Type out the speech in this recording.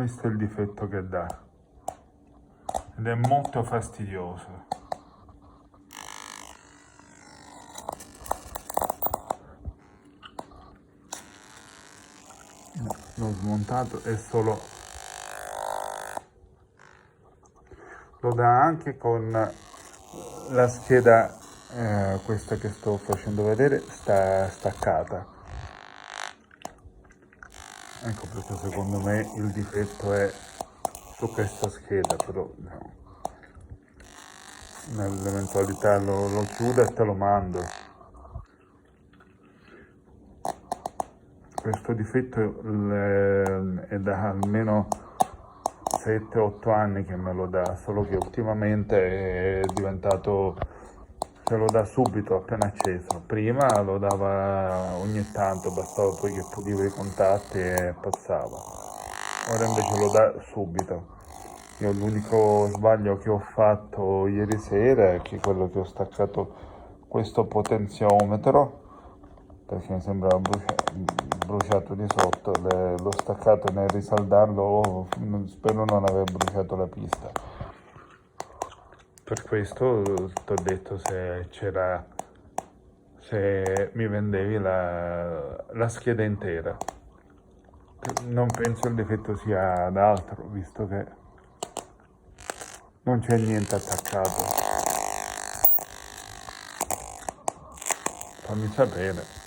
Questo è il difetto che dà ed è molto fastidioso. L'ho smontato e solo lo dà anche con la scheda, questa che sto facendo vedere, sta staccata. Ecco perché secondo me il difetto è su questa scheda, però no, nell'eventualità lo chiudo e te lo mando. Questo difetto è da almeno 7-8 anni che me lo dà, solo che ultimamente è diventato, ce lo dà subito appena acceso. Prima lo dava ogni tanto, bastava poi che pulivo i contatti e passava. Ora invece lo dà subito. Io l'unico sbaglio che ho fatto ieri sera è che quello che ho staccato questo potenziometro, perché mi sembrava bruciato di sotto, l'ho staccato nel risaldarlo, spero non aver bruciato la pista. Per questo ti ho detto se mi vendevi la scheda intera. Non penso il difetto sia ad altro, visto che non c'è niente attaccato. Fammi sapere.